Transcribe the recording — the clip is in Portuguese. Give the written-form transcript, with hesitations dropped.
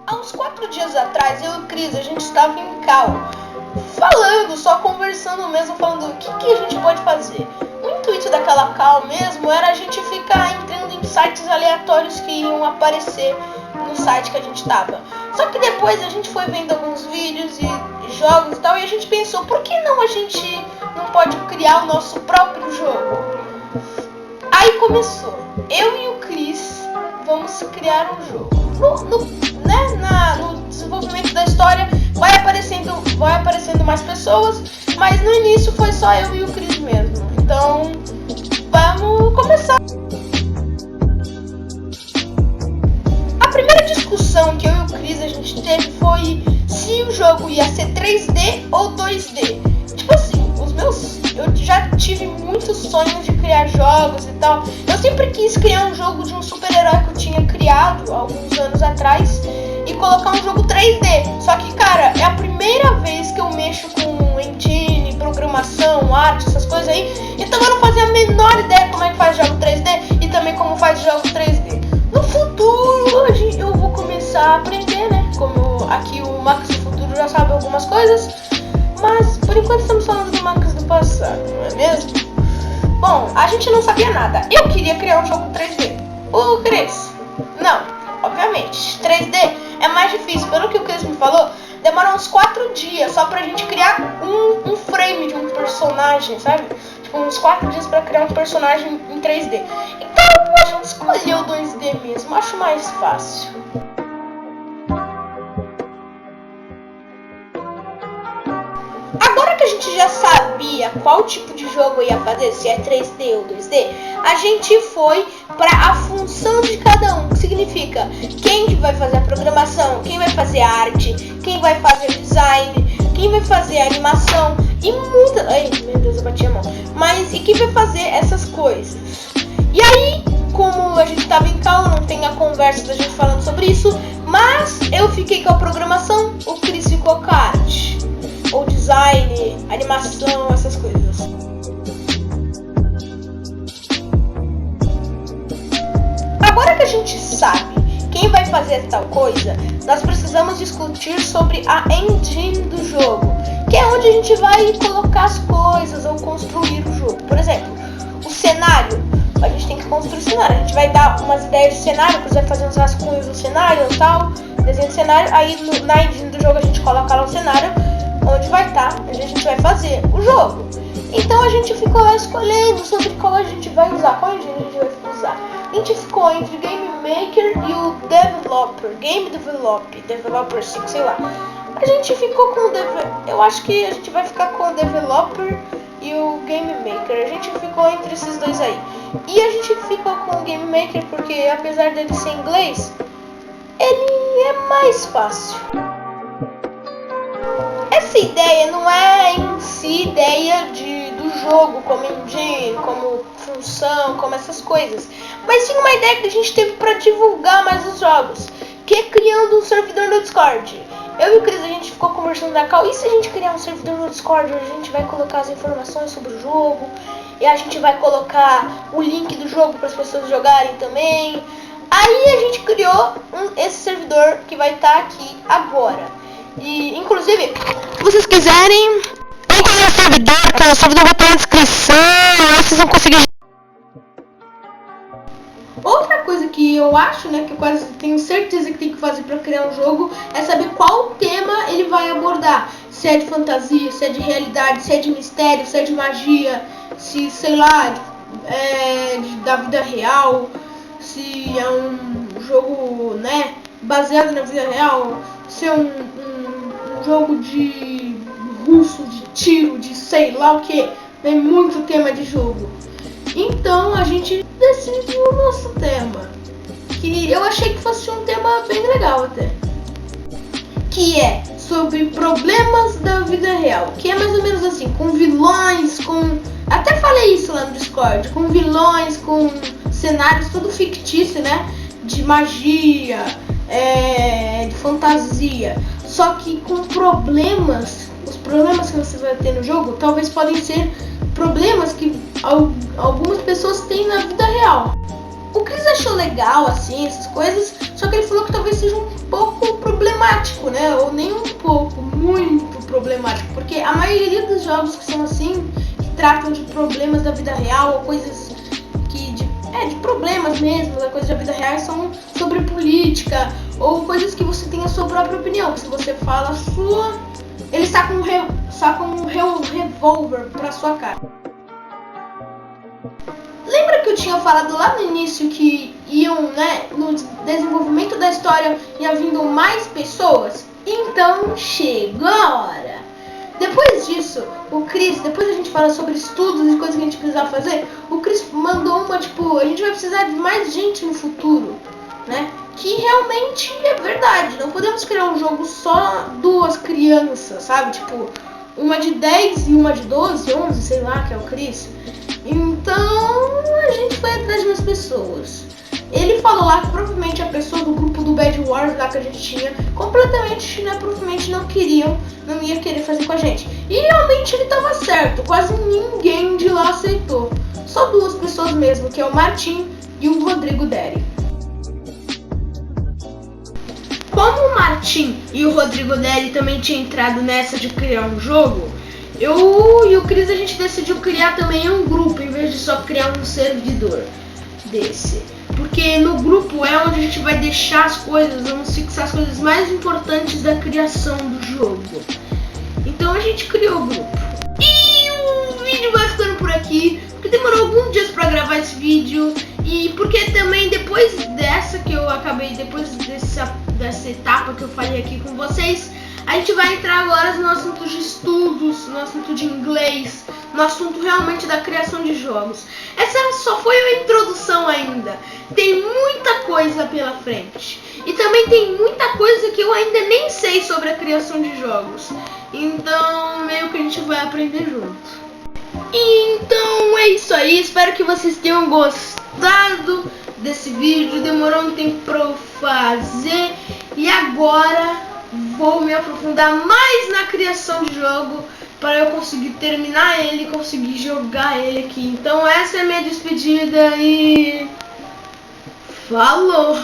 Há uns 4 dias atrás, eu e o Cris, a gente estava em cal, falando, só conversando mesmo, falando o que a gente pode fazer. O intuito daquela cal mesmo era a gente ficar entrando em sites aleatórios que iam aparecer no site que a gente estava. Só que depois a gente foi vendo alguns vídeos e jogos e tal, e a gente pensou, por que não a gente não pode criar o nosso próprio jogo? Aí começou, eu e o Cris vamos criar um jogo. No desenvolvimento da história vai aparecendo mais pessoas, mas no início foi só eu e o Cris mesmo. Então vamos começar. A primeira discussão que eu e o Cris a gente teve foi se o jogo ia ser 3D ou 2D. Tipo assim, eu já tive muitos sonhos de criar jogos e tal. Eu sempre quis criar um jogo de um super-herói que eu tinha criado alguns anos atrás e colocar um jogo 3D. Só que, cara, é a primeira vez que eu mexo com engine, programação, arte, essas coisas aí. Então eu não fazia a menor ideia como é que faz jogo 3D e também como faz jogo 3D. No futuro eu vou começar a aprender, né? Como aqui o Max do futuro já sabe algumas coisas. Mas por enquanto estamos falando do Max do passado, não é mesmo? Bom, a gente não sabia nada. Eu queria criar um jogo 3D. O Cris, não, obviamente. 3D é mais difícil. Pelo que o Cris me falou, demora uns 4 dias só pra gente criar um frame de um personagem, sabe? Tipo, uns 4 dias pra criar um personagem em 3D. Então a gente escolheu 2D mesmo, acho mais fácil. Agora que a gente já sabia qual tipo de jogo ia fazer, se é 3D ou 2D, a gente foi para a função de cada um, que significa quem que vai fazer a programação, quem vai fazer a arte, quem vai fazer o design, quem vai fazer a animação e muita... Ai, meu Deus, eu bati a mão. E quem vai fazer essas coisas. E aí, como a gente tava em cal, não tem a conversa da gente falando sobre isso, mas eu fiquei com a programação, o Cris ficou com a arte. Ou design, animação, essas coisas. Agora que a gente sabe quem vai fazer tal coisa, nós precisamos discutir sobre a engine do jogo, que é onde a gente vai colocar as coisas ou construir o jogo. Por exemplo, o cenário, a gente tem que construir o cenário. A gente vai dar umas ideias de cenário, depois vai fazer uns rascunhos do cenário e tal, desenho de cenário, aí na engine do jogo a gente coloca lá o cenário, onde vai estar, onde a gente vai fazer o jogo. Então a gente ficou lá escolhendo sobre qual a gente vai usar, qual engine a gente vai usar. A gente ficou entre o Game Maker e o Game Developer 5, sei lá. A gente ficou com eu acho que a gente vai ficar com o Developer e o Game Maker. A gente ficou entre esses dois aí. E a gente ficou com o Game Maker porque, apesar dele ser inglês, ele é mais fácil. Essa ideia não é em si ideia do jogo, como engine, como função, como essas coisas, mas sim uma ideia que a gente teve para divulgar mais os jogos, que é criando um servidor no Discord. Eu e o Cris, a gente ficou conversando na cal, e se a gente criar um servidor no Discord onde a gente vai colocar as informações sobre o jogo, e a gente vai colocar o link do jogo para as pessoas jogarem também. Aí a gente criou esse servidor que vai estar aqui agora. E, inclusive, se vocês quiserem, procurem o servidor, que o servidor vai estar na descrição, aí vocês vão conseguir. Outra coisa que eu acho, né, que eu quase tenho certeza que tem que fazer para criar um jogo, é saber qual tema ele vai abordar. Se é de fantasia, se é de realidade, se é de mistério, se é de magia, se, sei lá, da vida real, se é um jogo, né, baseado na vida real, se é um jogo de russo, de tiro, de sei lá o que. Tem muito tema de jogo. Então a gente decidiu o nosso tema, que eu achei que fosse um tema bem legal até, que é sobre problemas da vida real, que é mais ou menos assim, com vilões, até falei isso lá no Discord, com vilões, com cenários tudo fictício, né, de magia, de fantasia, só que com problemas. Os problemas que você vai ter no jogo talvez podem ser problemas que algumas pessoas têm na vida real. O Cris achou legal, assim, essas coisas, só que ele falou que talvez seja um pouco problemático, né? Ou nem um pouco, muito problemático, porque a maioria dos jogos que são assim, que tratam de problemas da vida real, ou coisas que de problemas mesmo, da coisa da vida real, são sobre política, ou coisas que você tem a sua própria opinião, que se você fala a sua, ele saca um revólver pra sua cara. Lembra que eu tinha falado lá no início que iam, né, no desenvolvimento da história ia vindo mais pessoas? Então chegou a hora. Depois disso, o Chris, depois a gente fala sobre estudos e coisas que a gente precisava fazer, o Chris mandou uma, tipo, a gente vai precisar de mais gente no futuro, né? Que realmente é verdade, não podemos criar um jogo só duas crianças, sabe? Tipo, uma de 10 e uma de 12, 11, sei lá, que é o Chris. Então a gente foi atrás de umas pessoas. Ele falou lá que provavelmente a pessoa do grupo do Bad Wars lá que a gente tinha completamente, né, provavelmente não ia querer fazer com a gente. E realmente ele tava certo, quase ninguém de lá aceitou. Só duas pessoas mesmo, que é o Martin e o Rodrigo Deri. Como o Martin e o Rodrigo Deri também tinham entrado nessa de criar um jogo, eu e o Chris a gente decidiu criar também um grupo, em vez de só criar um servidor desse. Porque no grupo é onde a gente vai deixar as coisas, vamos fixar as coisas mais importantes da criação do jogo. Então a gente criou o grupo. E o vídeo vai ficando por aqui, porque demorou alguns dias pra gravar esse vídeo. E porque também depois dessa que eu acabei, depois dessa etapa que eu falei aqui com vocês, a gente vai entrar agora no assunto de estudos, no assunto de inglês, no assunto realmente da criação de jogos. Essa só foi a introdução ainda. Tem muita coisa pela frente. E também tem muita coisa que eu ainda nem sei sobre a criação de jogos. Então, meio que a gente vai aprender junto. Então, é isso aí. Espero que vocês tenham gostado desse vídeo. Demorou um tempo pra eu fazer. E agora vou me aprofundar mais na criação de jogo para eu conseguir terminar ele e conseguir jogar ele aqui. Então essa é a minha despedida e falou!